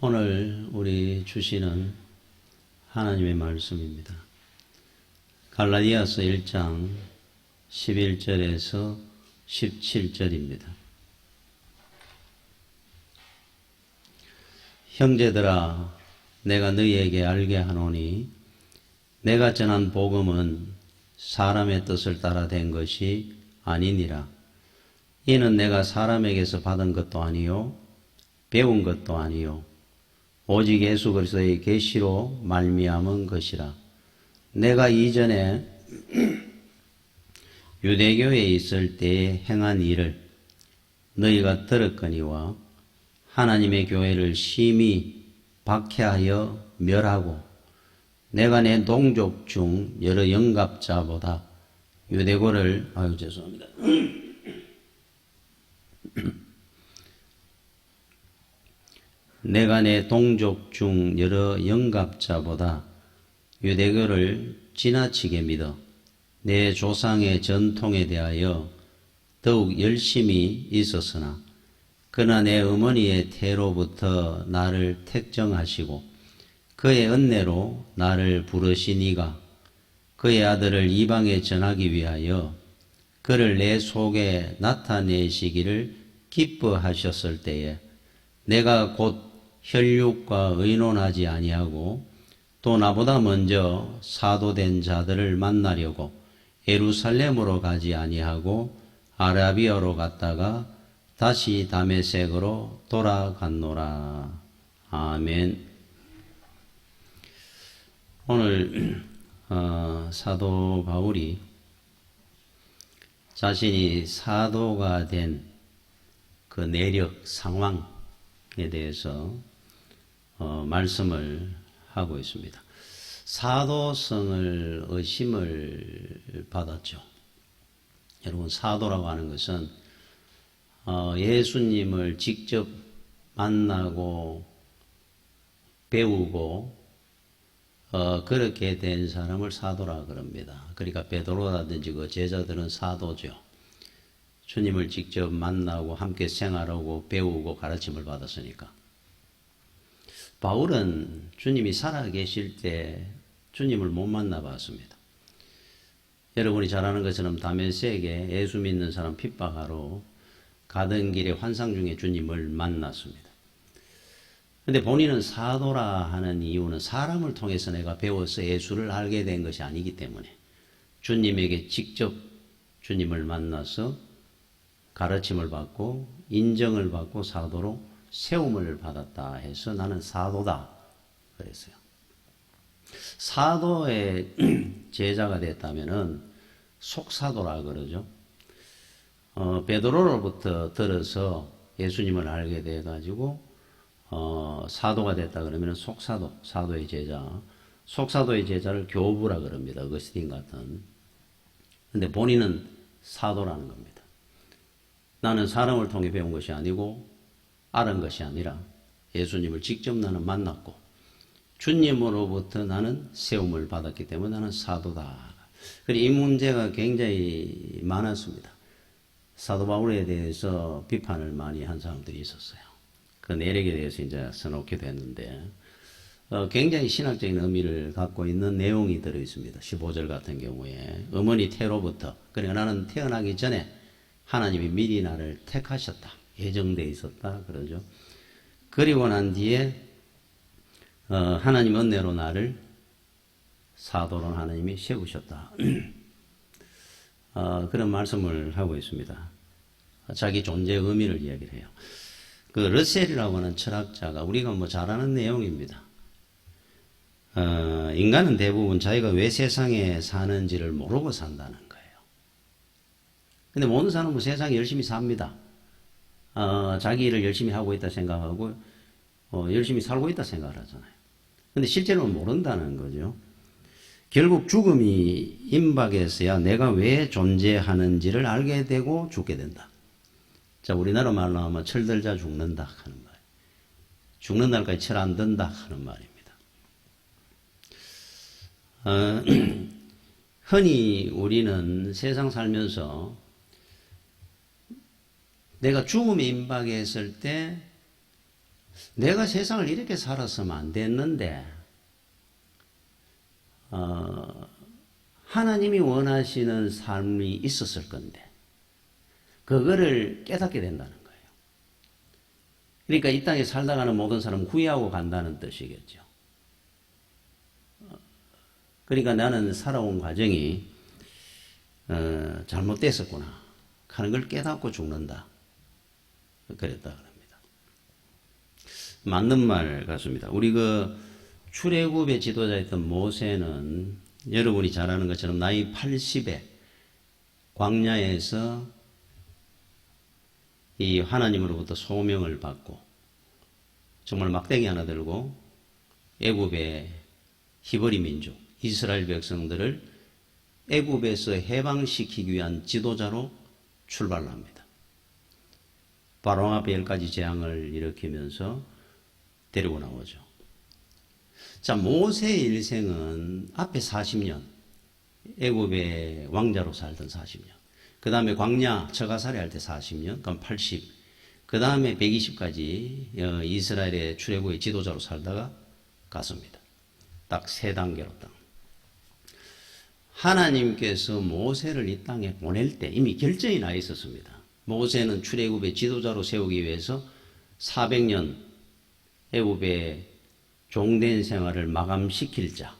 오늘 우리 주시는 하나님의 말씀입니다. 갈라디아서 1장 11절에서 17절입니다. 형제들아, 내가 너희에게 알게 하노니 내가 전한 복음은 사람의 뜻을 따라 된 것이 아니니라. 이는 내가 사람에게서 받은 것도 아니요 배운 것도 아니요 오직 예수 그리스도의 계시로 말미암은 것이라. 내가 이전에 유대교에 있을 때에 행한 일을 너희가 들었거니와 하나님의 교회를 심히 박해하여 멸하고 내가 내 동족 중 여러 영갑자보다 유대고를 죄송합니다. 내가 내 동족 중 여러 영갑자보다 유대교를 지나치게 믿어 내 조상의 전통에 대하여 더욱 열심히 있었으나 그러나 내 어머니의 태로부터 나를 택정하시고 그의 은혜로 나를 부르시니가 그의 아들을 이방에 전하기 위하여 그를 내 속에 나타내시기를 기뻐하셨을 때에 내가 곧 혈육과 의논하지 아니하고 또 나보다 먼저 사도된 자들을 만나려고 예루살렘으로 가지 아니하고 아라비아로 갔다가 다시 다메섹으로 돌아갔노라. 아멘. 오늘 사도 바울이 자신이 사도가 된 그 내력 상황에 대해서 말씀을 하고 있습니다. 사도성을 의심을 받았죠. 여러분, 사도라고 하는 것은 예수님을 직접 만나고 배우고 그렇게 된 사람을 사도라 그럽니다. 그러니까 베드로라든지 그 제자들은 사도죠. 주님을 직접 만나고 함께 생활하고 배우고 가르침을 받았으니까. 바울은 주님이 살아계실 때 주님을 못 만나봤습니다. 여러분이 잘 아는 것처럼 다메섹에 예수 믿는 사람 핍박하러 가던 길에 환상 중에 주님을 만났습니다. 근데 본인은 사도라 하는 이유는 사람을 통해서 내가 배워서 예수를 알게 된 것이 아니기 때문에 주님에게 직접 주님을 만나서 가르침을 받고 인정을 받고 사도로 세움을 받았다 해서 나는 사도다 그랬어요. 사도의 제자가 됐다면은 속사도라 그러죠. 베드로로부터 들어서 예수님을 알게 돼 가지고 사도가 됐다 그러면 속사도, 사도의 제자, 속사도의 제자를 교부라 그럽니다. 어거스틴 같은. 근데 본인은 사도라는 겁니다. 나는 사람을 통해 배운 것이 아니고 알은 것이 아니라 예수님을 직접 나는 만났고 주님으로부터 나는 세움을 받았기 때문에 나는 사도다. 이 문제가 굉장히 많았습니다. 사도 바울에 대해서 비판을 많이 한 사람들이 있었어요. 그 내력에 대해서 이제 써놓게 됐는데 굉장히 신학적인 의미를 갖고 있는 내용이 들어있습니다. 15절 같은 경우에 어머니 태로부터, 그러니까 나는 태어나기 전에 하나님이 미리 나를 택하셨다. 예정되어 있었다. 그러죠. 그리고 난 뒤에 하나님 은혜로 나를 사도로 하나님이 세우셨다. 그런 말씀을 하고 있습니다. 자기 존재의 의미를 이야기를 해요. 그 러셀이라고 하는 철학자가 우리가 뭐 잘 아는 내용입니다. 인간은 대부분 자기가 왜 세상에 사는지를 모르고 산다는 거예요. 근데 모든 사람은 세상에 열심히 삽니다. 자기 일을 열심히 하고 있다 생각하고 열심히 살고 있다 생각을 하잖아요. 근데 실제로는 모른다는 거죠. 결국 죽음이 임박해서야 내가 왜 존재하는지를 알게 되고 죽게 된다. 자, 우리나라 말로 하면 철들자 죽는다 하는 말. 죽는 날까지 철 안 든다 하는 말입니다. 흔히 우리는 세상 살면서 내가 죽음에 임박했을 때 내가 세상을 이렇게 살았으면 안 됐는데 하나님이 원하시는 삶이 있었을 건데 그거를 깨닫게 된다는 거예요. 그러니까 이 땅에 살다가는 모든 사람은 후회하고 간다는 뜻이겠죠. 그러니까 나는 살아온 과정이 잘못됐었구나 하는 걸 깨닫고 죽는다. 그랬다 그럽니다. 맞는 말 같습니다. 우리 출애굽의 지도자였던 모세는 여러분이 잘 아는 것처럼 나이 80에 광야에서 이 하나님으로부터 소명을 받고 정말 막대기 하나 들고 애굽의 히브리 민족 이스라엘 백성들을 애굽에서 해방시키기 위한 지도자로 출발합니다. 바로 앞에 10가지 재앙을 일으키면서 데리고 나오죠. 자, 모세의 일생은 앞에 40년 애굽의 왕자로 살던 40년, 그 다음에 광야 처가살이 할 때 40년, 그럼 80, 그 다음에 120까지 이스라엘의 출애굽의 지도자로 살다가 갔습니다. 딱 3단계로 딱. 하나님께서 모세를 이 땅에 보낼 때 이미 결정이 나 있었습니다. 모세는 출애굽의 지도자로 세우기 위해서 400년 애굽의 종된 생활을 마감시킬 자.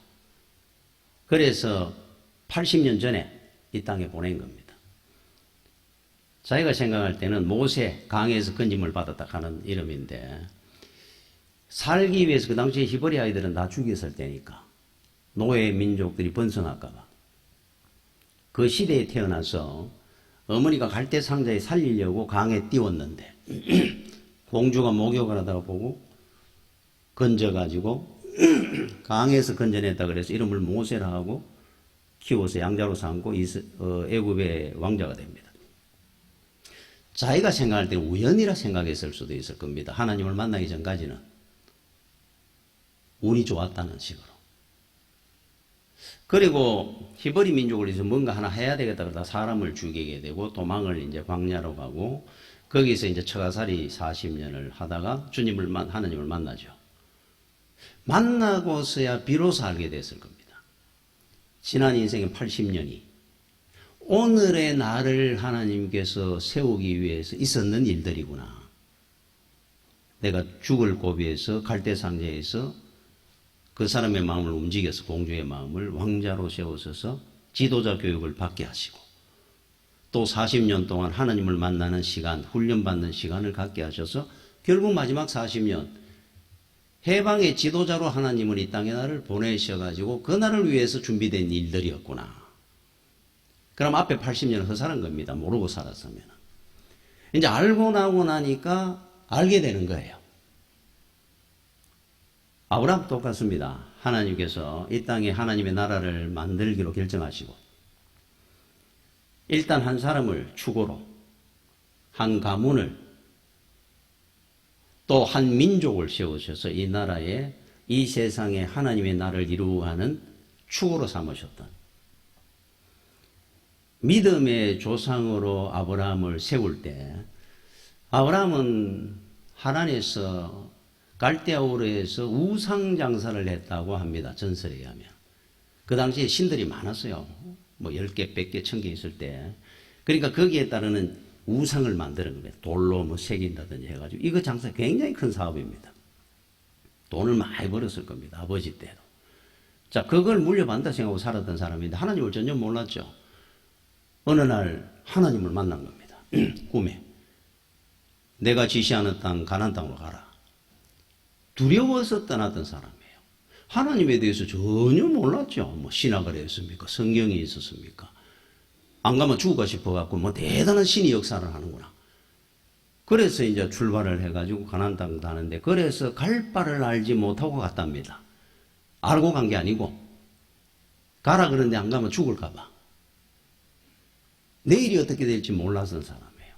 그래서 80년 전에 이 땅에 보낸 겁니다. 자기가 생각할 때는 모세, 강에서 건짐을 받았다 하는 이름인데 살기 위해서 그 당시에 히브리 아이들은 다 죽였을 때니까 노예 민족들이 번성할까 봐 그 시대에 태어나서 어머니가 갈대 상자에 살리려고 강에 띄웠는데 공주가 목욕을 하다가 보고 건져가지고 강에서 건져냈다 그래서 이름을 모세라 하고 키워서 양자로 삼고 애굽의 왕자가 됩니다. 자기가 생각할 때 우연이라 생각했을 수도 있을 겁니다. 하나님을 만나기 전까지는 운이 좋았다는 식으로. 그리고 히브리 민족을 위해서 뭔가 하나 해야 되겠다 그러다 사람을 죽이게 되고 도망을 이제 광야로 가고 거기서 이제 처가살이 40년을 하다가 하나님을 만나죠. 만나고서야 비로소 알게 됐을 겁니다. 지난 인생의 80년이 오늘의 나를 하나님께서 세우기 위해서 있었는 일들이구나. 내가 죽을 고비에서 갈대상자에서 그 사람의 마음을 움직여서 공주의 마음을 왕자로 세우셔서 지도자 교육을 받게 하시고 또 40년 동안 하나님을 만나는 시간, 훈련받는 시간을 갖게 하셔서 결국 마지막 40년 해방의 지도자로 하나님은 이 땅에 나를 보내셔가지고 그 날을 위해서 준비된 일들이었구나. 그럼 앞에 80년을 허살한 겁니다. 모르고 살았으면. 이제 알고 나고 나니까 알게 되는 거예요. 아브라함도 똑같습니다. 하나님께서 이 땅에 하나님의 나라를 만들기로 결정하시고 일단 한 사람을 축으로 한 가문을 또 한 민족을 세우셔서 이 나라에 이 세상에 하나님의 나라를 이루어가는 축으로 삼으셨던 믿음의 조상으로 아브라함을 세울 때 아브라함은 하란에서 갈대아우르에서 우상 장사를 했다고 합니다. 전설에 의하면. 그 당시에 신들이 많았어요. 뭐 10개, 100개, 1000개 있을 때. 그러니까 거기에 따르는 우상을 만드는 겁니다. 돌로 뭐 새긴다든지 해가지고. 이거 장사 굉장히 큰 사업입니다. 돈을 많이 벌었을 겁니다. 아버지 때도. 자, 그걸 물려받는다 생각하고 살았던 사람인데 하나님을 전혀 몰랐죠. 어느 날 하나님을 만난 겁니다. 꿈에. 내가 지시하는 땅, 가나안 땅으로 가라. 두려워서 떠났던 사람이에요. 하나님에 대해서 전혀 몰랐죠. 뭐 신학을 했습니까? 성경이 있었습니까? 안 가면 죽을까 싶어갖고 뭐 대단한 신이 역사를 하는구나. 그래서 이제 출발을 해가지고 가나안 땅 가는데 그래서 갈 바를 알지 못하고 갔답니다. 알고 간 게 아니고 가라 그러는데 안 가면 죽을까 봐. 내일이 어떻게 될지 몰랐던 사람이에요.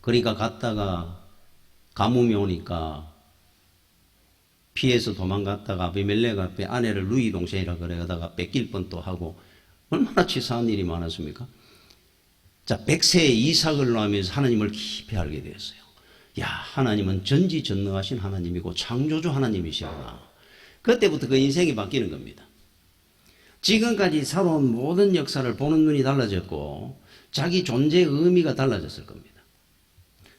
그러니까 갔다가 가뭄이 오니까 피해서 도망갔다가 아비멜렉 앞에 아내를 루이 동생이라 그래다가 뺏길 뻔도 하고 얼마나 치사한 일이 많았습니까? 자, 100세에 이삭을 낳으면서 하나님을 깊이 알게 되었어요. 야, 하나님은 전지전능하신 하나님이고 창조주 하나님이시구나. 그때부터 그 인생이 바뀌는 겁니다. 지금까지 살아온 모든 역사를 보는 눈이 달라졌고 자기 존재의 의미가 달라졌을 겁니다.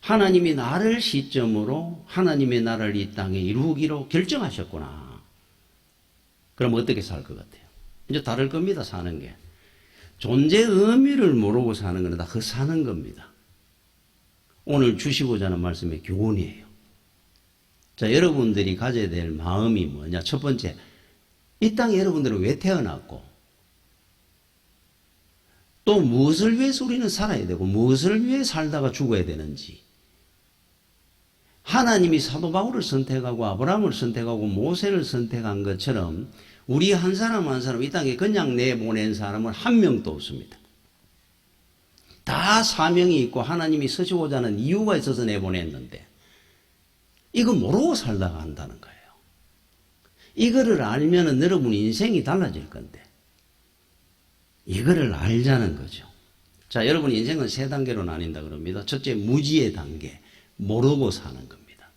하나님이 나를 시점으로 하나님의 나라를 이 땅에 이루기로 결정하셨구나. 그럼 어떻게 살 것 같아요? 이제 다를 겁니다. 사는 게. 존재의 의미를 모르고 사는 건 다 헛사는 겁니다. 오늘 주시고자 하는 말씀의 교훈이에요. 자, 여러분들이 가져야 될 마음이 뭐냐? 첫 번째, 이 땅에 여러분들은 왜 태어났고 또 무엇을 위해서 우리는 살아야 되고 무엇을 위해 살다가 죽어야 되는지. 하나님이 사도 바울을 선택하고 아브라함을 선택하고 모세를 선택한 것처럼 우리 한 사람 한 사람 이 땅에 그냥 내보낸 사람은 한 명도 없습니다. 다 사명이 있고 하나님이 쓰시고자 하는 이유가 있어서 내보냈는데 이거 모르고 살다가 한다는 거예요. 이거를 알면은 여러분 인생이 달라질 건데 이거를 알자는 거죠. 자, 여러분 인생은 세 단계로 나뉜다 그럽니다. 첫째, 무지의 단계. 모르고 사는 겁니다.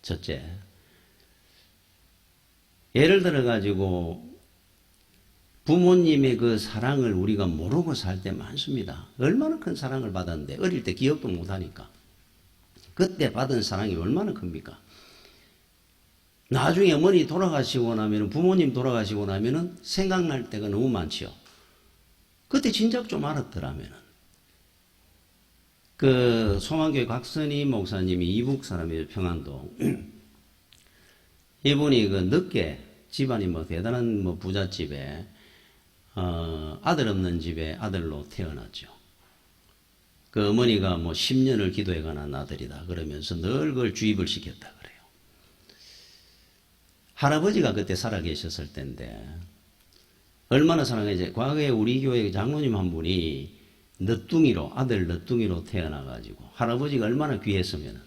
첫째. 예를 들어 가지고 부모님의 그 사랑을 우리가 모르고 살 때 많습니다. 얼마나 큰 사랑을 받았는데 어릴 때 기억도 못하니까. 그때 받은 사랑이 얼마나 큽니까? 나중에 어머니 돌아가시고 나면 부모님 돌아가시고 나면은 생각날 때가 너무 많지요. 그때 진작 좀 알았더라면은. 그 소망교회 곽선희 목사님이 이북 사람이에요. 평안도. 이분이 그 늦게 집안이 뭐 대단한 뭐 부잣집에 아들 없는 집에 아들로 태어났죠. 그 어머니가 뭐 10년을 기도해가 난 아들이다 그러면서 늘 그걸 주입을 시켰다 그래요. 할아버지가 그때 살아계셨을 때인데 얼마나 사랑했지. 과거에 우리 교회 장로님 한 분이 늦둥이로 아들 늦둥이로 태어나가지고 할아버지가 얼마나 귀했으면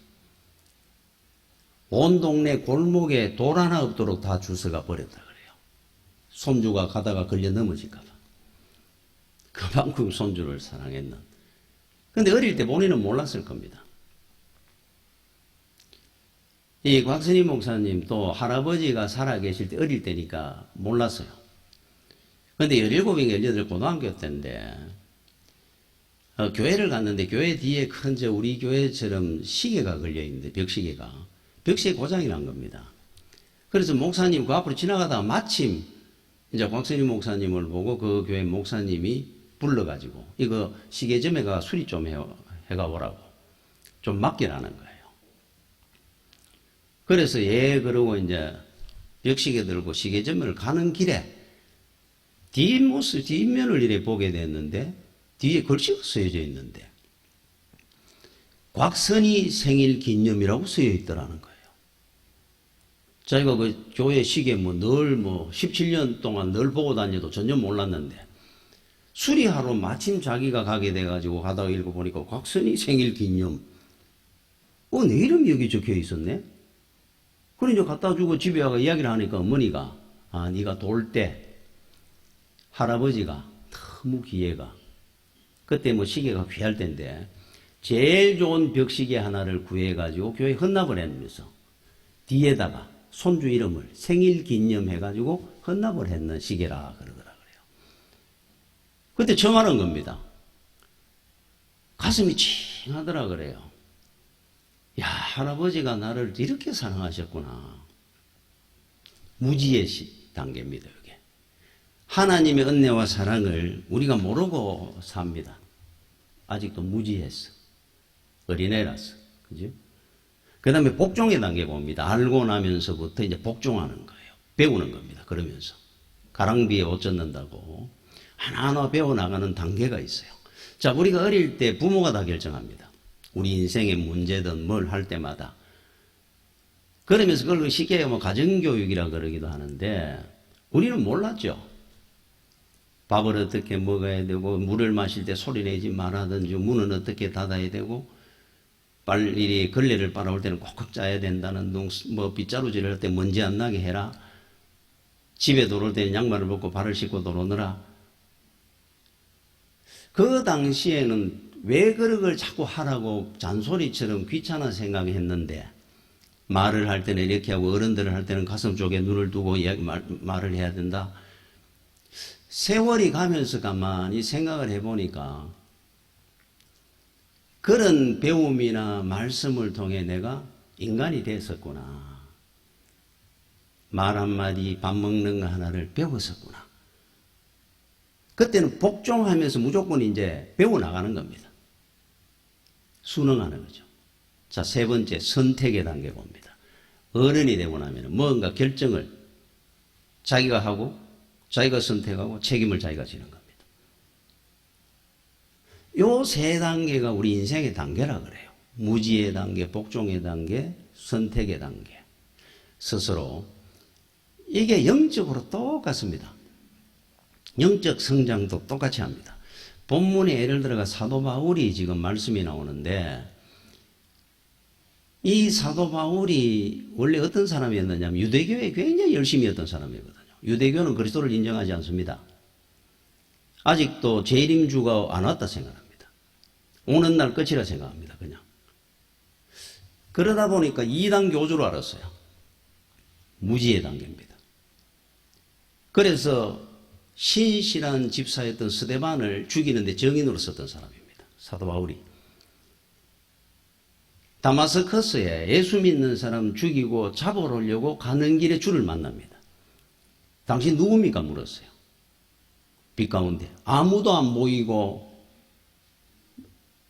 온 동네 골목에 돌 하나 없도록 다 주워가 버렸다 그래요. 손주가 가다가 걸려 넘어질까 봐. 그만큼 손주를 사랑했는. 근데 어릴 때 본인은 몰랐을 겁니다. 이 곽선희 목사님 또 할아버지가 살아계실 때 어릴 때니까 몰랐어요. 근데 17인가 18 고등학교 때인데 교회를 갔는데 교회 뒤에 큰 우리 교회처럼 시계가 걸려있는데 벽시계 고장이 난 겁니다. 그래서 목사님 그 앞으로 지나가다가 마침 이제 곽선희 목사님을 보고 그 교회 목사님이 불러가지고 이거 시계점에 가 수리 좀 해가 오라고 좀 맡기라는 거예요. 그래서 그러고 이제 벽시계 들고 시계점을 가는 길에 뒷면을 이래 보게 됐는데 뒤에 글씨가 쓰여져 있는데 곽선희 생일 기념이라고 쓰여 있더라는 거예요. 자기가 그 교회 시계 늘 17년 동안 늘 보고 다녀도 전혀 몰랐는데 수리하러 마침 자기가 가게 돼가지고 가다가 읽어보니까 곽선희 생일 기념. 내 이름이 여기 적혀 있었네? 그래 이제 갖다 주고 집에 와서 이야기를 하니까 어머니가 네가 돌 때 할아버지가 너무 기회가 그때 시계가 귀할 때인데 제일 좋은 벽시계 하나를 구해가지고 교회에 헌납을 했면서 뒤에다가 손주 이름을 생일 기념해가지고 헌납을 했는 시계라 그러더라 그래요. 그때 처음 하는 겁니다. 가슴이 칭하더라 그래요. 야, 할아버지가 나를 이렇게 사랑하셨구나. 무지의 단계입니다. 이게 하나님의 은혜와 사랑을 우리가 모르고 삽니다. 아직도 무지했어. 어린애라서. 그죠? 그 다음에 복종의 단계가 옵니다. 알고 나면서부터 이제 복종하는 거예요. 배우는 겁니다. 그러면서. 가랑비에 옷 젖는다고. 하나하나 배워나가는 단계가 있어요. 자, 우리가 어릴 때 부모가 다 결정합니다. 우리 인생의 문제든 뭘 할 때마다. 그러면서 그걸 쉽게 가정교육이라 그러기도 하는데, 우리는 몰랐죠. 밥을 어떻게 먹어야 되고, 물을 마실 때 소리 내지 말아든지, 문은 어떻게 닫아야 되고, 빨리 걸레를 빨아올 때는 꽉꽉 짜야 된다는 빗자루질을 할 때 먼지 안 나게 해라. 집에 들어올 때는 양말을 벗고 발을 씻고 들어오느라. 그 당시에는 왜 그런 걸 자꾸 하라고 잔소리처럼 귀찮아 생각했는데 말을 할 때는 이렇게 하고 어른들을 할 때는 가슴 쪽에 눈을 두고 말을 해야 된다. 세월이 가면서 가만히 생각을 해보니까 그런 배움이나 말씀을 통해 내가 인간이 됐었구나. 말 한마디, 밥 먹는 거 하나를 배웠었구나. 그때는 복종하면서 무조건 이제 배워나가는 겁니다. 순응하는 거죠. 자, 세 번째, 선택의 단계 봅니다. 어른이 되고 나면 뭔가 결정을 자기가 하고, 자기가 선택하고, 책임을 자기가 지는 겁니다. 요 세 단계가 우리 인생의 단계라 그래요. 무지의 단계, 복종의 단계, 선택의 단계. 스스로. 이게 영적으로 똑같습니다. 영적 성장도 똑같이 합니다. 본문에 예를 들어가 사도 바울이 지금 말씀이 나오는데 이 사도 바울이 원래 어떤 사람이었느냐면 유대교에 굉장히 열심히 했던 사람이거든요. 유대교는 그리스도를 인정하지 않습니다. 아직도 재림주가 안 왔다 생각합니다. 오는 날 끝이라 생각합니다. 그냥. 그러다 보니까 이단 교주로 알았어요. 무지의 단계입니다. 그래서 신실한 집사였던 스데반을 죽이는데 정인으로 썼던 사람입니다. 사도 바울이. 다마스커스에 예수 믿는 사람 죽이고 잡아오려고 가는 길에 주를 만납니다. 당신 누굽니까? 물었어요. 빛 가운데. 아무도 안 보이고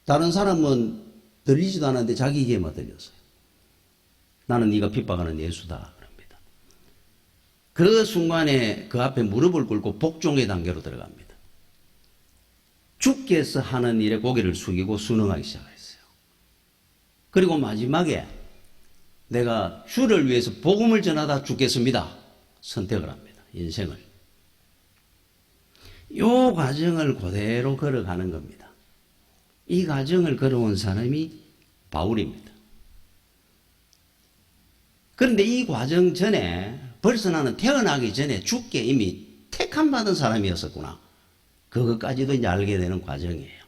다른 사람은 들리지도 않았는데 자기 귀에만 들렸어요. 나는 네가 핍박하는 예수다. 그럽니다. 그 순간에 그 앞에 무릎을 꿇고 복종의 단계로 들어갑니다. 주께서 하는 일에 고개를 숙이고 순응하기 시작했어요. 그리고 마지막에 내가 주를 위해서 복음을 전하다 죽겠습니다. 선택을 합니다. 인생을. 이 과정을 그대로 걸어가는 겁니다. 이 과정을 걸어온 사람이 바울입니다. 그런데 이 과정 전에 벌써 나는 태어나기 전에 주께 이미 택함 받은 사람이었었구나. 그것까지도 이제 알게 되는 과정이에요.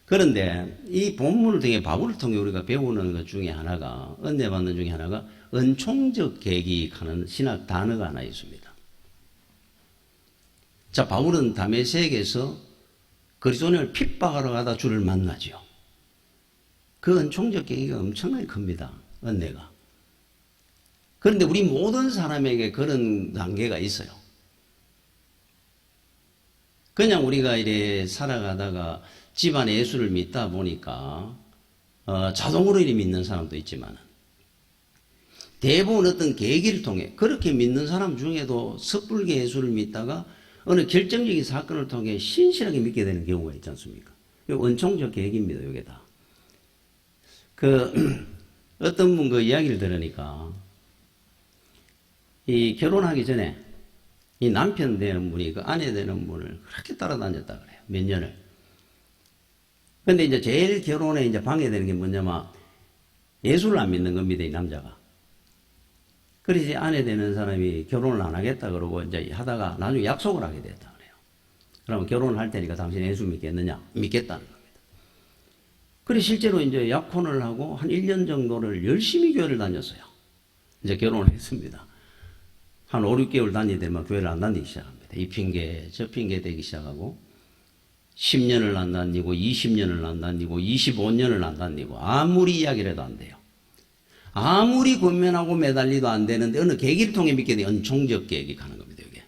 그런데 이 본문을 통해 바울을 통해 우리가 배우는 것 중에 하나가 은혜 받는 중에 하나가 은총적 계기하는 신학 단어가 하나 있습니다. 자, 바울은 다메섹에서 그리스도인을 핍박하러 가다 주를 만나죠. 그 은총적 계기가 엄청나게 큽니다. 은혜가. 그런데 우리 모든 사람에게 그런 단계가 있어요. 그냥 우리가 이래 살아가다가 집안에 예수를 믿다 보니까 자동으로 이래 믿는 사람도 있지만 대부분 어떤 계기를 통해 그렇게 믿는 사람 중에도 섣불게 예수를 믿다가 어느 결정적인 사건을 통해 신실하게 믿게 되는 경우가 있지 않습니까? 이거 은총적 계기입니다. 이게 다. 어떤 분 그 이야기를 들으니까 이 결혼하기 전에 이 남편 되는 분이 그 아내 되는 분을 그렇게 따라다녔다 그래요. 몇 년을. 근데 이제 제일 결혼에 이제 방해되는 게 뭐냐면 예수를 안 믿는 겁니다. 이 남자가. 그래서 아내 되는 사람이 결혼을 안 하겠다 그러고 이제 하다가 나중에 약속을 하게 됐다 그래요. 그러면 결혼을 할 테니까 당신 예수 믿겠느냐? 믿겠다는 겁니다. 그래 실제로 이제 약혼을 하고 한 1년 정도를 열심히 교회를 다녔어요. 이제 결혼을 했습니다. 한 5, 6개월 다니더만 교회를 안 다니기 시작합니다. 이 핑계, 저 핑계 대기 시작하고 10년을 안 다니고 20년을 안 다니고 25년을 안 다니고 아무리 이야기를 해도 안 돼요. 아무리 권면하고 매달리도 안 되는데 어느 계기를 통해 믿게 돼 은총적 계기 가는 겁니다. 이게.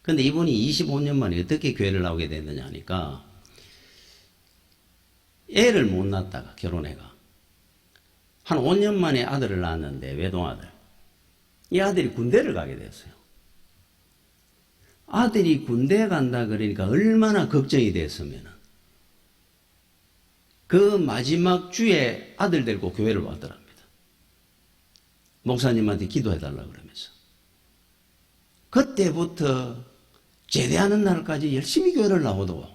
근데 이분이 25년 만에 어떻게 교회를 나오게 됐느냐 하니까 애를 못 낳다가 결혼해가 한 5년 만에 아들을 낳았는데 외동아들. 이 아들이 군대를 가게 됐어요. 아들이 군대 간다 그러니까 얼마나 걱정이 됐으면은 그 마지막 주에 아들 데리고 교회를 왔더랍니다. 목사님한테 기도해달라 그러면서. 그때부터 제대하는 날까지 열심히 교회를 나오고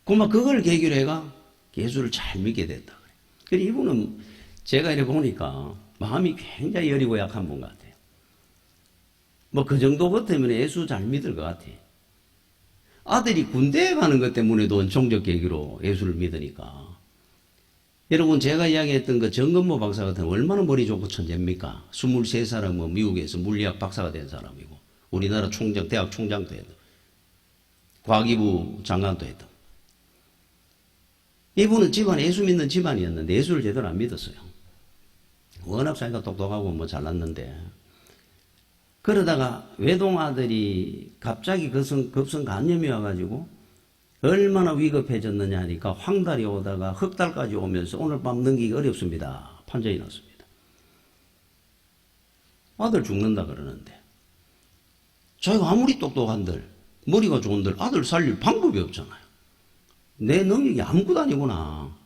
그만 그걸 계기로 해가 예수를 잘 믿게 됐다 그래요. 그래서 이분은 제가 이렇게 보니까 마음이 굉장히 여리고 약한 분 같아요. 뭐 그 정도 같으면 예수 잘 믿을 것 같아요. 아들이 군대에 가는 것 때문에도 은총적 계기로 예수를 믿으니까. 여러분, 제가 이야기했던 그 정건모 박사 같은 얼마나 머리 좋고 천재입니까? 23살은 뭐 미국에서 물리학 박사가 된 사람이고, 우리나라 총장, 대학 총장도 했고, 과기부 장관도 했던. 이분은 집안 예수 믿는 집안이었는데 예수를 제대로 안 믿었어요. 워낙 자기가 똑똑하고 뭐 잘났는데, 그러다가 외동아들이 갑자기 급성 간염이 와가지고 얼마나 위급해졌느냐 하니까 황달이 오다가 흑달까지 오면서 오늘 밤 넘기기 어렵습니다. 판정이 났습니다. 아들 죽는다 그러는데, 자기가 아무리 똑똑한들, 머리가 좋은들 아들 살릴 방법이 없잖아요. 내 능력이 아무것도 아니구나.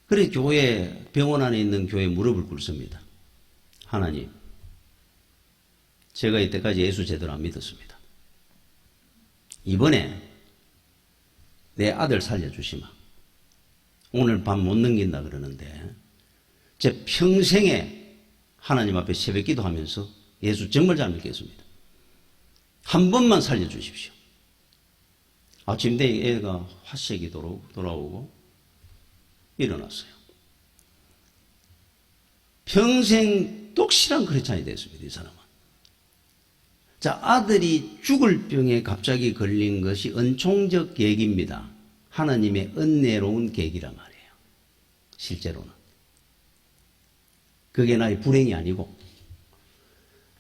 그래 교회, 병원 안에 있는 교회에 무릎을 꿇습니다. 하나님, 제가 이때까지 예수 제대로 안 믿었습니다. 이번에 내 아들 살려주시마. 오늘 밤 못 넘긴다 그러는데 제 평생에 하나님 앞에 새벽 기도하면서 예수 정말 잘 믿겠습니다. 한 번만 살려주십시오. 아침 되니 애가 화색이 돌아오고 일어났어요. 평생 독실한 크리스찬이 됐습니다. 이 사람은. 자, 아들이 죽을 병에 갑자기 걸린 것이 은총적 계기입니다. 하나님의 은혜로운 계기란 말이에요. 실제로는. 그게 나의 불행이 아니고.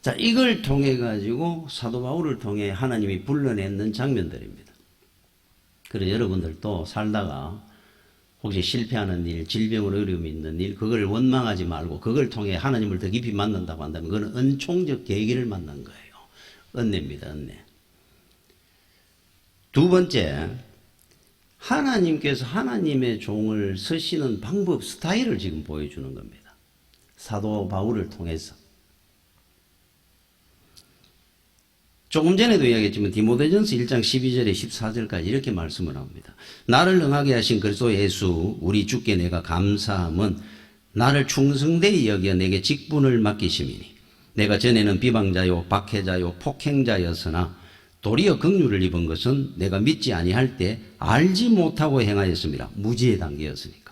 자, 이걸 통해 가지고 사도 바울을 통해 하나님이 불러내는 장면들입니다. 그래서 여러분들도 살다가 혹시 실패하는 일, 질병으로 어려움이 있는 일, 그걸 원망하지 말고 그걸 통해 하나님을 더 깊이 만난다고 한다면 그건 은총적 계기를 만난 거예요. 은혜입니다. 은혜. 두 번째, 하나님께서 하나님의 종을 쓰시는 방법, 스타일을 지금 보여주는 겁니다. 사도 바울을 통해서. 조금 전에도 이야기했지만 디모데전서 1장 12절에 14절까지 이렇게 말씀을 합니다. 나를 능하게 하신 그리스도 예수 우리 주께 내가 감사함은 나를 충성되이 여겨 내게 직분을 맡기심이니 내가 전에는 비방자요 박해자요 폭행자였으나 도리어 긍휼을 입은 것은 내가 믿지 아니할 때 알지 못하고 행하였습니다. 무지의 단계였으니까.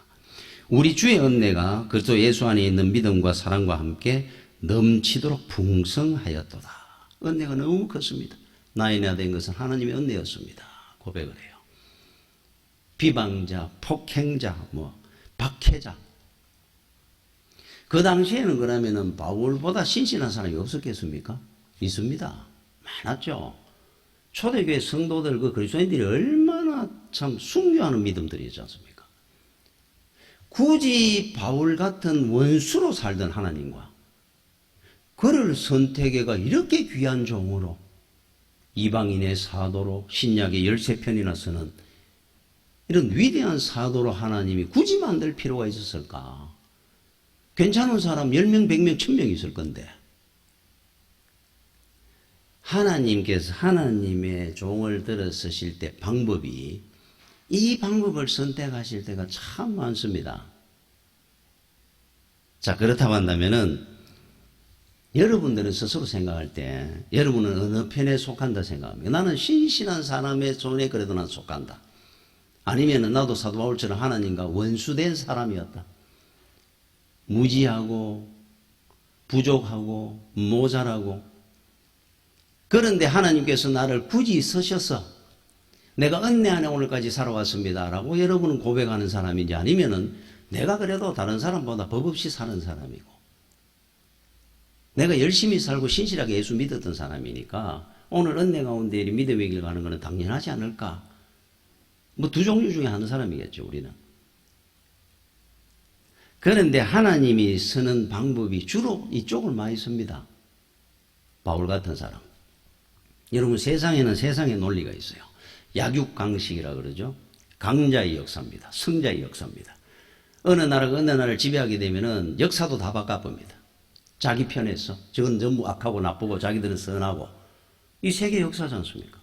우리 주의 은혜가 그리스도 예수 안에 있는 믿음과 사랑과 함께 넘치도록 풍성하였도다. 은혜가 너무 컸습니다. 나의 나 된 것은 하나님의 은혜였습니다. 고백을 해요. 비방자, 폭행자, 박해자. 그 당시에는 그러면은 바울보다 신실한 사람이 없었겠습니까? 있습니다. 많았죠. 초대교회 성도들, 그 그리스도인들이 얼마나 참 숭배하는 믿음들이 있지 않습니까? 굳이 바울 같은 원수로 살던 하나님과 그를 선택해가 이렇게 귀한 종으로 이방인의 사도로 신약의 13편이나 쓰는 이런 위대한 사도로 하나님이 굳이 만들 필요가 있었을까? 괜찮은 사람 10명, 100명, 1000명 있을 건데 하나님께서 하나님의 종을 들어 쓰실 때 방법이 이 방법을 선택하실 때가 참 많습니다. 자, 그렇다고 한다면은 여러분들은 스스로 생각할 때 여러분은 어느 편에 속한다 생각합니까? 나는 신실한 사람의 손에 그래도 난 속한다. 아니면은 나도 사도 바울처럼 하나님과 원수된 사람이었다. 무지하고 부족하고 모자라고. 그런데 하나님께서 나를 굳이 쓰셔서 내가 은혜 안에 오늘까지 살아왔습니다 라고 여러분은 고백하는 사람인지, 아니면은 내가 그래도 다른 사람보다 법 없이 사는 사람이고 내가 열심히 살고 신실하게 예수 믿었던 사람이니까 오늘 은혜 가운데 믿음의 길 가는 것은 당연하지 않을까. 두 종류 중에 한 사람이겠죠, 우리는. 그런데 하나님이 쓰는 방법이 주로 이쪽을 많이 씁니다. 바울 같은 사람. 여러분, 세상에는 세상의 논리가 있어요. 약육강식이라 그러죠. 강자의 역사입니다. 승자의 역사입니다. 어느 나라가 어느 나라를 지배하게 되면은 역사도 다 바꿔봅니다. 자기 편에서. 저건 전부 악하고 나쁘고 자기들은 선하고. 이 세계 역사지 않습니까?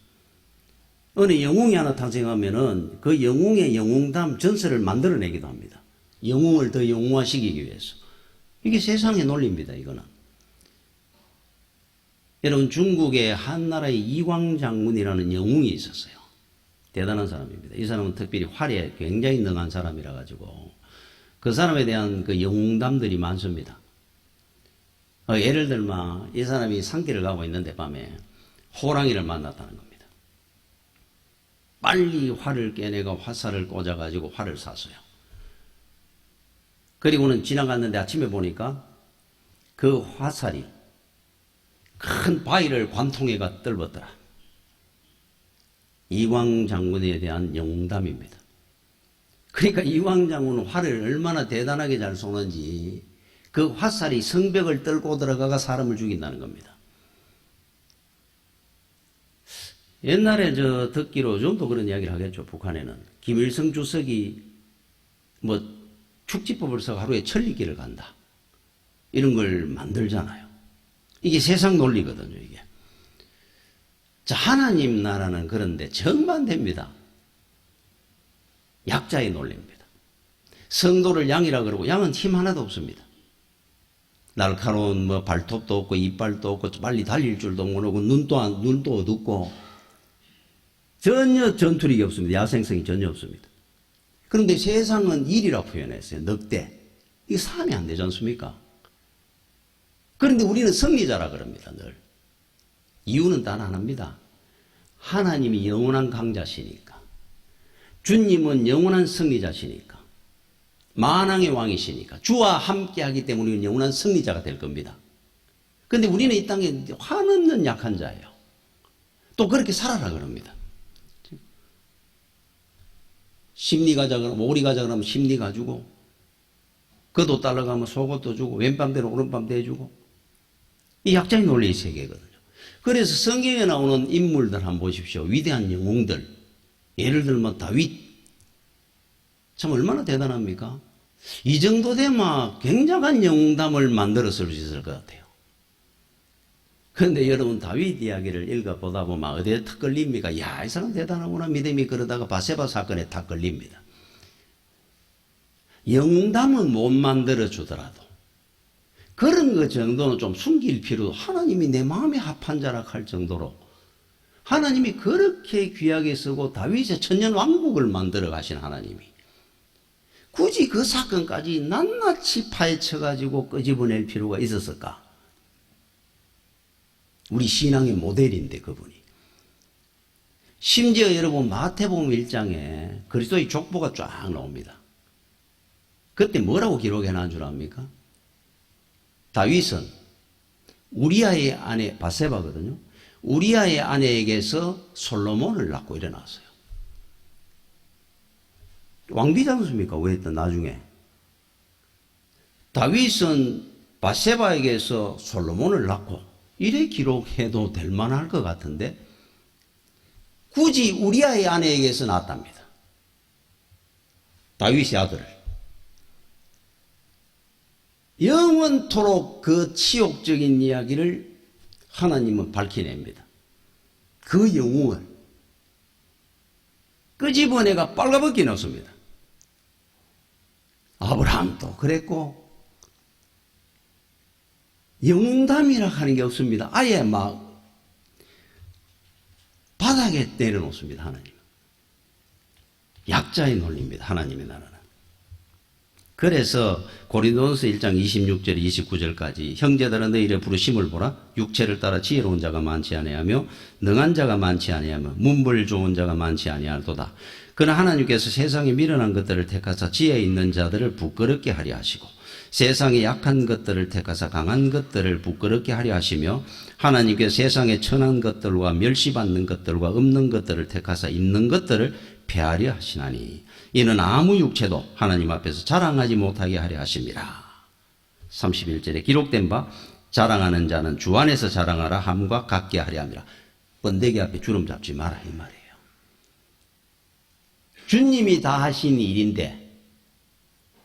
어느 영웅이 하나 탄생하면은 그 영웅의 영웅담 전설을 만들어내기도 합니다. 영웅을 더 영웅화시키기 위해서. 이게 세상의 논리입니다, 이거는. 여러분, 중국에 한나라의 이광장군이라는 영웅이 있었어요. 대단한 사람입니다. 이 사람은 특별히 활에 굉장히 능한 사람이라 가지고 그 사람에 대한 그 영웅담들이 많습니다. 예를 들면 이 사람이 산길을 가고 있는데 밤에 호랑이를 만났다는 겁니다. 빨리 활을 깨내고 화살을 꽂아가지고 활을 쐈어요. 그리고는 지나갔는데 아침에 보니까 그 화살이 큰 바위를 관통해가 뜰었더라. 이광 장군에 대한 영웅담입니다. 그러니까 이광 장군은 활을 얼마나 대단하게 잘 쏘는지 그 화살이 성벽을 뚫고 들어가가 사람을 죽인다는 겁니다. 옛날에 저 듣기로 좀도 그런 이야기를 하겠죠. 북한에는 김일성 주석이 뭐 축지법을 써 하루에 천리길을 간다. 이런 걸 만들잖아요. 이게 세상 논리거든요, 이게. 자, 하나님 나라는 그런데 정반대입니다. 약자의 논리입니다. 성도를 양이라 그러고 양은 힘 하나도 없습니다. 날카로운 뭐 발톱도 없고 이빨도 없고 빨리 달릴 줄도 모르고 눈도 어둡고 전혀 전투력이 없습니다. 야생성이 전혀 없습니다. 그런데 세상은 일이라 표현했어요. 늑대. 이게 사람이 안 되지 않습니까? 그런데 우리는 승리자라 그럽니다. 늘. 이유는 단 하나입니다. 하나님이 영원한 강자시니까. 주님은 영원한 승리자시니까. 만왕의 왕이시니까. 주와 함께하기 때문에 우리는 영원한 승리자가 될 겁니다. 그런데 우리는 이 땅에 화는 약한 자예요. 또 그렇게 살아라 그럽니다. 심리 가자 그러면 오리 가자 그러면 심리 가지고 그도 따라가면 속옷도 주고 왼밤대로 오른밤 대주고 이 약자의 논리의 세계거든요. 그래서 성경에 나오는 인물들 한번 보십시오. 위대한 영웅들. 예를 들면 다윗. 참 얼마나 대단합니까? 이 정도 되면 굉장한 영웅담을 만들었을 수 있을 것 같아요. 그런데 여러분 다윗 이야기를 읽어보다 보면 어디에 탁 걸립니까? 야, 이 사람 대단하구나 믿음이 그러다가 바세바 사건에 탁 걸립니다. 영웅담은 못 만들어 주더라도 그런 것 정도는 좀 숨길 필요도 하나님이 내 마음에 합한 자라 할 정도로 하나님이 그렇게 귀하게 쓰고 다윗의 천년 왕국을 만들어 가신 하나님이 굳이 그 사건까지 낱낱이 파헤쳐가지고 끄집어낼 필요가 있었을까? 우리 신앙의 모델인데 그분이. 심지어 여러분 마태복음 1장에 그리스도의 족보가 쫙 나옵니다. 그때 뭐라고 기록해놓은 줄 압니까? 다윗은 우리아의 아내 바세바거든요. 우리아의 아내에게서 솔로몬을 낳고 일어났어요. 왕비지 않습니까? 왜 했던 나중에. 다윗은 바세바에게서 솔로몬을 낳고 이래 기록해도 될 만할 것 같은데 굳이 우리아의 아내에게서 낳았답니다. 다윗의 아들을. 영원토록 그 치욕적인 이야기를 하나님은 밝혀냅니다. 그 영웅을 끄집어내가 빨가벗기 넣습니다. 아브라함도 그랬고 영웅담이라 하는 게 없습니다. 아예 막 바닥에 내려놓습니다. 하나님. 약자의 논리입니다. 하나님의 나라는. 그래서 고린도전서 1장 26절 29절까지 형제들아 너희를 부르심을 보라. 육체를 따라 지혜로운 자가 많지 아니하며 능한 자가 많지 아니하며 문벌 좋은 자가 많지 아니할도다. 그러나 하나님께서 세상에 미련한 것들을 택하사 지혜 있는 자들을 부끄럽게 하려 하시고 세상에 약한 것들을 택하사 강한 것들을 부끄럽게 하려 하시며 하나님께서 세상에 천한 것들과 멸시받는 것들과 없는 것들을 택하사 있는 것들을 폐하려 하시나니 이는 아무 육체도 하나님 앞에서 자랑하지 못하게 하려 하심이라. 31절에 기록된 바 자랑하는 자는 주 안에서 자랑하라 함과 같게 하려 함이라. 번데기 앞에 주름 잡지 마라 이 말이에요. 주님이 다 하신 일인데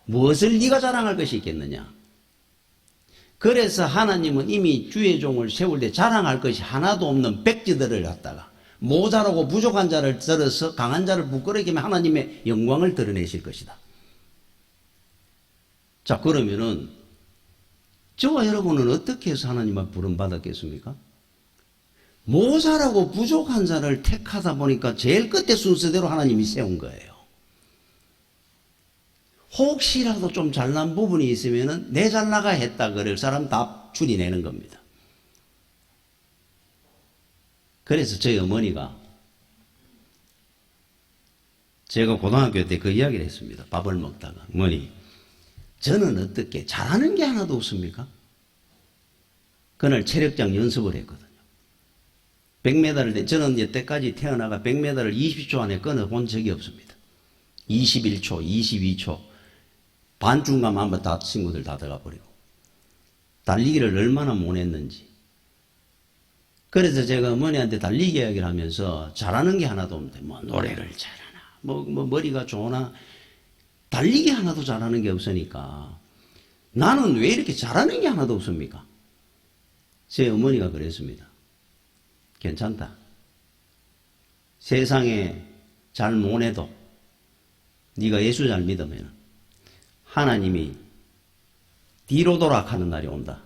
무엇을 네가 자랑할 것이 있겠느냐. 그래서 하나님은 이미 주의 종을 세울 때 자랑할 것이 하나도 없는 백지들을 갖다가 모자라고 부족한 자를 들어서 강한 자를 부끄럽게 하면 하나님의 영광을 드러내실 것이다. 자, 그러면은 저와 여러분은 어떻게 해서 하나님 앞 부름받았겠습니까? 모자라고 부족한 자를 택하다 보니까 제일 끝에 순서대로 하나님이 세운 거예요. 혹시라도 좀 잘난 부분이 있으면은 내 잘나가 했다 그럴 사람 다 줄이내는 겁니다. 그래서 저희 어머니가 제가 고등학교 때 그 이야기를 했습니다. 밥을 먹다가 어머니 저는 어떻게 잘하는 게 하나도 없습니까? 그날 체력장 연습을 했거든요. 100m를 저는 여태까지 태어나가 100m를 20초 안에 끊어본 적이 없습니다. 21초, 22초 반중간 한번 다 친구들 다 들어가 버리고 달리기를 얼마나 못했는지. 그래서 제가 어머니한테 달리기 이야기를 하면서 잘하는 게 하나도 없는데 뭐 노래를 잘하나 뭐 머리가 좋으나 달리기 하나도 잘하는 게 없으니까 나는 왜 이렇게 잘하는 게 하나도 없습니까? 제 어머니가 그랬습니다. 괜찮다. 세상에 잘 못해도 네가 예수 잘 믿으면 하나님이 뒤로 돌아가는 날이 온다.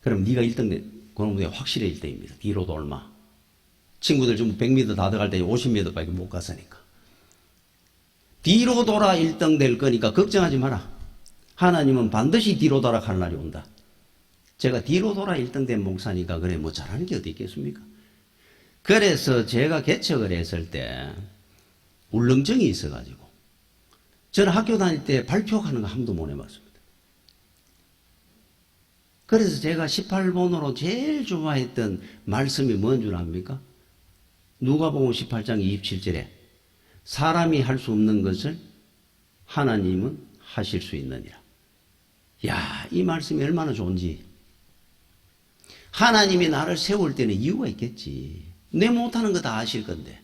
그럼 네가 1등 돼. 그럼 우리가 확실히 1등입니다. 뒤로 돌마. 친구들 전부 100m 다 들어갈 때 50m밖에 못 갔으니까. 뒤로 돌아 1등 될 거니까 걱정하지 마라. 하나님은 반드시 뒤로 돌아가는 날이 온다. 제가 뒤로 돌아 1등 된 목사니까 그래 뭐 잘하는 게 어디 있겠습니까? 그래서 제가 개척을 했을 때 울렁증이 있어가지고 저는 학교 다닐 때 발표하는 거 한 번도 못 해봤습니다. 그래서 제가 18번으로 제일 좋아했던 말씀이 뭔 줄 압니까? 누가복음 18장 27절에 사람이 할 수 없는 것을 하나님은 하실 수 있느니라. 야, 이 말씀이 얼마나 좋은지. 하나님이 나를 세울 때는 이유가 있겠지. 내 못하는 거 다 아실 건데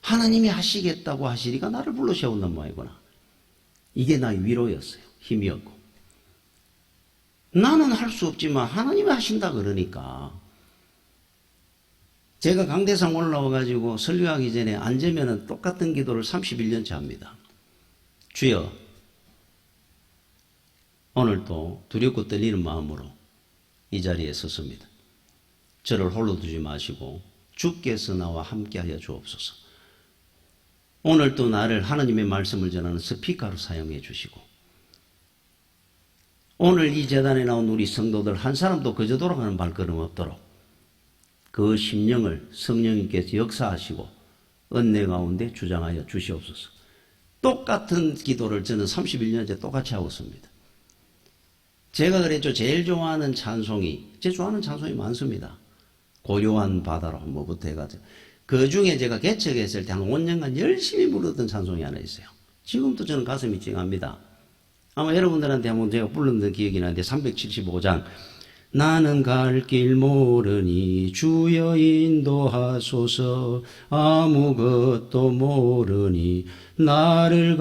하나님이 하시겠다고 하시니까 나를 불러 세운단 말이구나. 이게 나의 위로였어요. 힘이었고. 나는 할 수 없지만 하나님이 하신다 그러니까. 제가 강대상 올라와가지고 설교하기 전에 앉으면 똑같은 기도를 31년째 합니다. 주여, 오늘도 두렵고 떨리는 마음으로 이 자리에 섰습니다. 저를 홀로 두지 마시고 주께서 나와 함께하여 주옵소서. 오늘도 나를 하나님의 말씀을 전하는 스피커로 사용해 주시고 오늘 이 재단에 나온 우리 성도들 한 사람도 그저 돌아가는 발걸음 없도록 그 심령을 성령님께서 역사하시고 은혜 가운데 주장하여 주시옵소서. 똑같은 기도를 저는 31년째 똑같이 하고 있습니다. 제가 그랬죠. 제일 좋아하는 찬송이, 제가 좋아하는 찬송이 많습니다. 고요한 바다로 뭐부터 해가지고. 그 중에 제가 개척했을 때 한 5년간 열심히 부르던 찬송이 하나 있어요. 지금도 저는 가슴이 찡합니다. 아마 여러분들한테 한번 제가 불렀던 기억이 나는데 375장 나는 갈 길 모르니 주여 인도하소서 아무것도 모르니 나를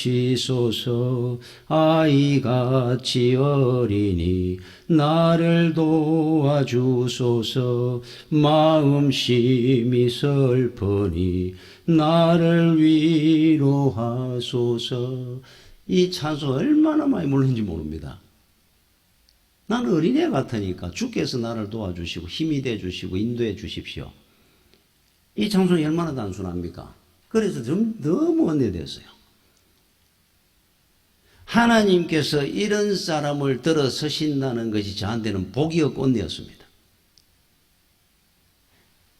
가르치소서 아이같이 어리니 나를 도와주소서 마음심이 슬프니 나를 위로하소서. 이 찬송 얼마나 많이 부르는지 모릅니다. 나는 어린애 같으니까 주께서 나를 도와주시고 힘이 돼주시고 인도해 주십시오. 이 찬송이 얼마나 단순합니까? 그래서 좀 너무 은혜됐어요. 하나님께서 이런 사람을 들어서신다는 것이 저한테는 복이었고 은혜였습니다.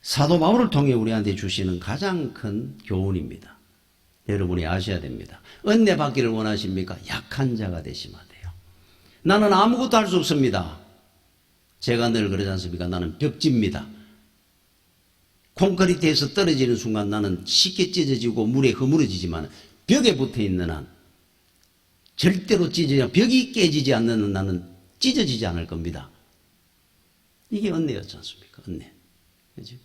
사도 바울을 통해 우리한테 주시는 가장 큰 교훈입니다. 여러분이 아셔야 됩니다. 은혜 받기를 원하십니까? 약한 자가 되시면 돼요. 나는 아무것도 할 수 없습니다. 제가 늘 그러지 않습니까? 나는 벽지입니다. 콘크리트에서 떨어지는 순간 나는 쉽게 찢어지고 물에 허물어지지만 벽에 붙어 있는 한 절대로 벽이 깨지지 않는 한 나는 찢어지지 않을 겁니다. 이게 은혜였지 않습니까? 은혜. 그죠?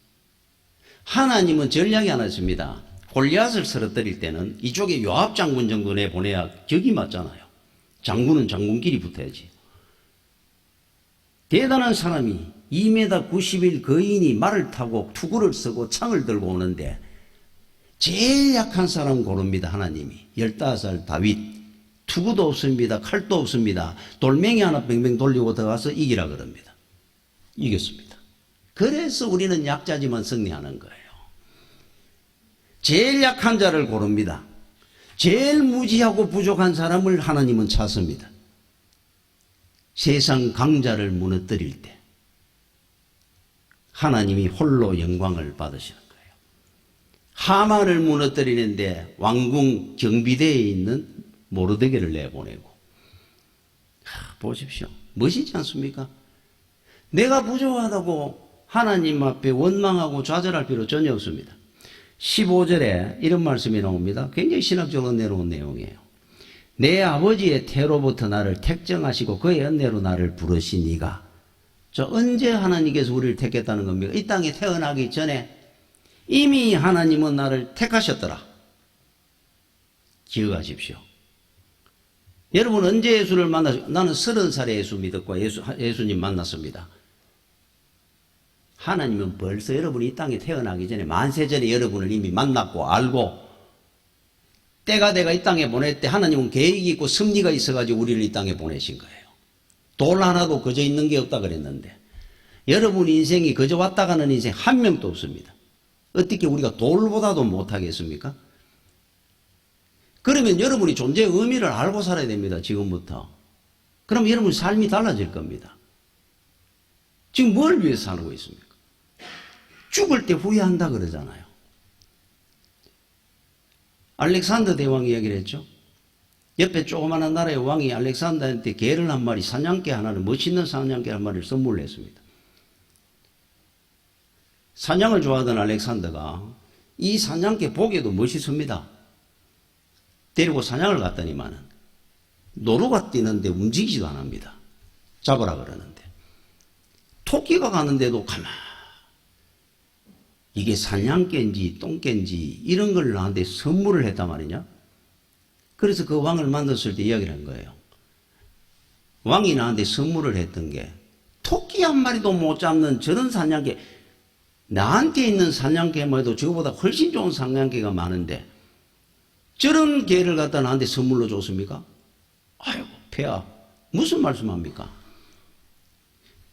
하나님은 전략이 하나 있습니다. 골리앗을 쓰러뜨릴 때는 이쪽에 요압 장군 정도 내보내야 격이 맞잖아요. 장군은 장군끼리 붙어야지. 대단한 사람이 2m 90일 거인이 말을 타고 투구를 쓰고 창을 들고 오는데 제일 약한 사람 고릅니다. 하나님이. 15살 다윗. 투구도 없습니다. 칼도 없습니다. 돌멩이 하나 뱅뱅 돌리고 들어가서 이기라 그럽니다. 이겼습니다. 그래서 우리는 약자지만 승리하는 거예요. 제일 약한 자를 고릅니다. 제일 무지하고 부족한 사람을 하나님은 찾습니다. 세상 강자를 무너뜨릴 때 하나님이 홀로 영광을 받으시는 거예요. 하만을 무너뜨리는데 왕궁 경비대에 있는 모르드게를 내보내고, 보십시오. 멋있지 않습니까? 내가 부족하다고 하나님 앞에 원망하고 좌절할 필요 전혀 없습니다. 15절에 이런 말씀이 나옵니다. 굉장히 신학적으로 내려온 내용이에요. 내 아버지의 태로부터 나를 택정하시고 그의 은혜로 나를 부르시니가. 저 언제 하나님께서 우리를 택했다는 겁니까? 이 땅에 태어나기 전에 이미 하나님은 나를 택하셨더라. 기억하십시오. 여러분 언제 예수를 만나셨? 나는 30살에 예수 믿었고 예수님 만났습니다. 하나님은 벌써 여러분이 이 땅에 태어나기 전에 만세 전에 여러분을 이미 만났고 알고 때가 돼가 이 땅에 보낼 때 하나님은 계획이 있고 섭리가 있어가지고 우리를 이 땅에 보내신 거예요. 돌 하나도 그저 있는 게 없다 그랬는데 여러분 인생이 그저 왔다 가는 인생 한 명도 없습니다. 어떻게 우리가 돌보다도 못하겠습니까? 그러면 여러분이 존재의 의미를 알고 살아야 됩니다. 지금부터. 그럼 여러분 삶이 달라질 겁니다. 지금 뭘 위해서 살고 있습니까? 죽을 때 후회한다 그러잖아요. 알렉산더 대왕이 얘기를 했죠. 옆에 조그마한 나라의 왕이 알렉산더한테 개를 한 마리, 사냥개 하나를, 멋있는 사냥개 한 마리를 선물을 했습니다. 사냥을 좋아하던 알렉산더가 이 사냥개 보기에도 멋있습니다. 데리고 사냥을 갔더니만은 노루가 뛰는데 움직이지도 안 합니다. 잡으라 그러는데. 토끼가 가는데도 가만. 이게 사냥개인지 똥개인지 이런 걸 나한테 선물을 했단 말이냐. 그래서 그 왕을 만났을 때 이야기를 한 거예요. 왕이 나한테 선물을 했던 게 토끼 한 마리도 못 잡는 저런 사냥개, 나한테 있는 사냥개만 해도 저거보다 훨씬 좋은 사냥개가 많은데 저런 개를 갖다 나한테 선물로 줬습니까? 아이고 폐하 무슨 말씀합니까?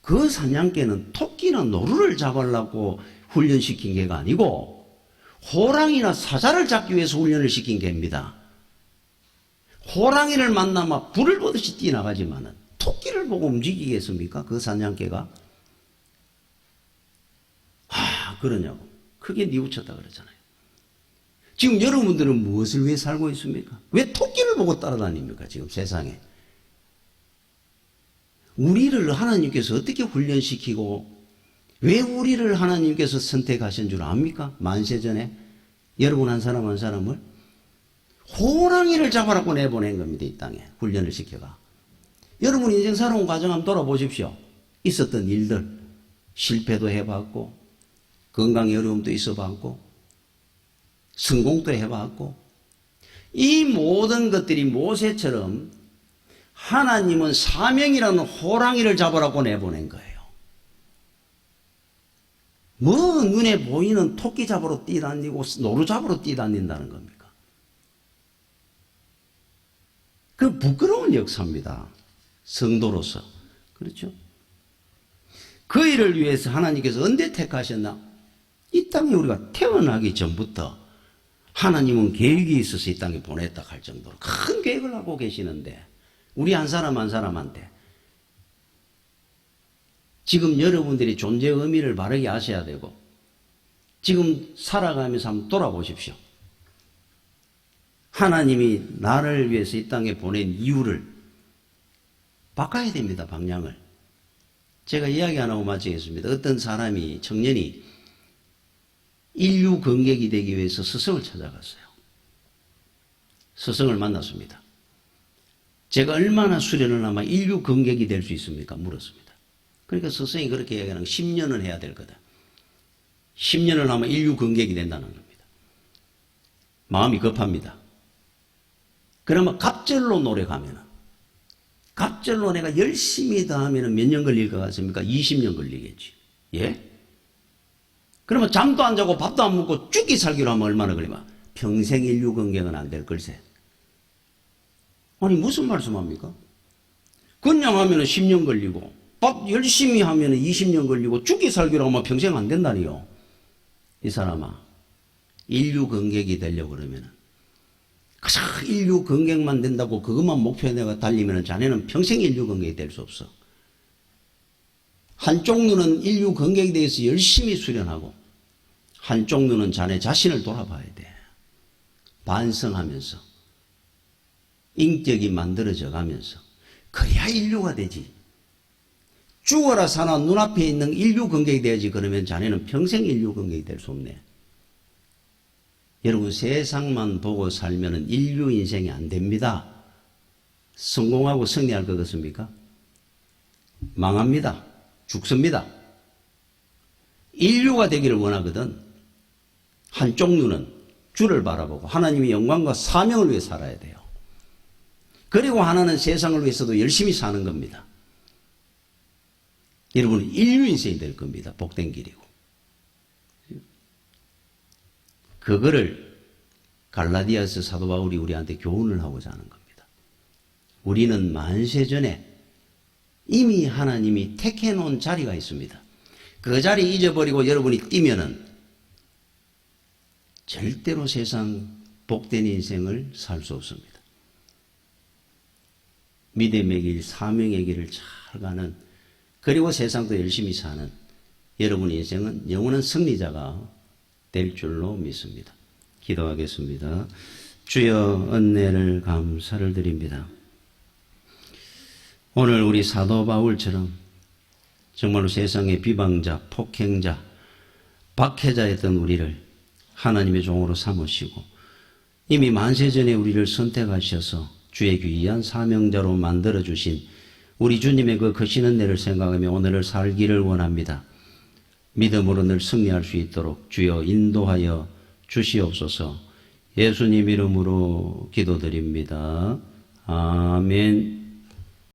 그 사냥개는 토끼나 노루를 잡으려고 훈련시킨 개가 아니고 호랑이나 사자를 잡기 위해서 훈련을 시킨 개입니다. 호랑이를 만나면 불을 보듯이 뛰어나가지만은 토끼를 보고 움직이겠습니까? 그 사냥개가? 그러냐고. 크게 뉘우쳤다 그러잖아요. 지금 여러분들은 무엇을 위해 살고 있습니까? 왜 토끼를 보고 따라다닙니까? 지금 세상에. 우리를 하나님께서 어떻게 훈련시키고 왜 우리를 하나님께서 선택하신 줄 압니까? 만세전에 여러분 한 사람 한 사람을 호랑이를 잡아라고 내보낸 겁니다. 이 땅에 훈련을 시켜가. 여러분 인생 살아온 과정 한번 돌아보십시오. 있었던 일들 실패도 해봤고 건강의 어려움도 있어봤고 성공도 해봤고 이 모든 것들이 모세처럼 하나님은 사명이라는 호랑이를 잡으라고 내보낸 거예요. 뭐 눈에 보이는 토끼 잡으러 뛰다니고 노루 잡으러 뛰다닌다는 겁니까? 그 부끄러운 역사입니다. 성도로서. 그렇죠? 그 일을 위해서 하나님께서 언제 택하셨나? 이 땅에 우리가 태어나기 전부터 하나님은 계획이 있어서 이 땅에 보냈다 할 정도로 큰 계획을 하고 계시는데 우리 한 사람 한 사람한테 지금 여러분들이 존재의 의미를 바르게 아셔야 되고 지금 살아가면서 한번 돌아보십시오. 하나님이 나를 위해서 이 땅에 보낸 이유를 바꿔야 됩니다. 방향을. 제가 이야기 안 하고 마치겠습니다. 어떤 사람이 청년이 인류 건객이 되기 위해서 스승을 찾아갔어요. 스승을 만났습니다. 제가 얼마나 수련을 하면 인류 건객이 될 수 있습니까? 물었습니다. 그러니까 스승이 그렇게 이야기하는 10년은 해야 될 거다. 10년을 하면 인류 건객이 된다는 겁니다. 마음이 급합니다. 그러면 갑절로 노력하면은 갑절로 내가 열심히 더 하면은 몇 년 걸릴 것 같습니까? 20년 걸리겠지. 예? 그러면 잠도 안 자고 밥도 안 먹고 죽기 살기로 하면 얼마나 걸리면 평생 인류 건객은 안 될 걸세. 아니 무슨 말씀합니까? 그냥 하면은 10년 걸리고 밥 열심히 하면 20년 걸리고 죽기 살기로 하면 평생 안 된다니요. 이 사람아, 인류 건객이 되려고 그러면은 가장 인류 건객만 된다고 그것만 목표에 내가 달리면 자네는 평생 인류 건객이 될 수 없어. 한쪽 눈은 인류 건객에 대해서 열심히 수련하고 한쪽 눈은 자네 자신을 돌아봐야 돼. 반성하면서 인격이 만들어져 가면서 그래야 인류가 되지. 죽어라 사나 눈앞에 있는 인류 건객이 되야지. 그러면 자네는 평생 인류 건객이 될 수 없네. 여러분, 세상만 보고 살면 인류 인생이 안 됩니다. 성공하고 승리할 것 같습니까? 망합니다. 죽습니다. 인류가 되기를 원하거든. 한쪽 눈은 주를 바라보고 하나님의 영광과 사명을 위해 살아야 돼요. 그리고 하나는 세상을 위해서도 열심히 사는 겁니다. 여러분은 인류 인생이 될 겁니다. 복된 길이고. 그거를 갈라디아서 사도 바울이 우리한테 교훈을 하고자 하는 겁니다. 우리는 만세전에 이미 하나님이 택해 놓은 자리가 있습니다. 그 자리 잊어버리고 여러분이 뛰면은 절대로 세상 복된 인생을 살 수 없습니다. 믿음의 길, 사명의 길을 잘 가는, 그리고 세상도 열심히 사는 여러분의 인생은 영원한 승리자가 될 줄로 믿습니다. 기도하겠습니다. 주여, 은혜를 감사를 드립니다. 오늘 우리 사도 바울처럼 정말로 세상의 비방자, 폭행자, 박해자였던 우리를 하나님의 종으로 삼으시고 이미 만세전에 우리를 선택하셔서 주의 귀한 사명자로 만들어주신 우리 주님의 그 크신 은혜를 생각하며 오늘을 살기를 원합니다. 믿음으로 늘 승리할 수 있도록 주여 인도하여 주시옵소서. 예수님 이름으로 기도드립니다. 아멘.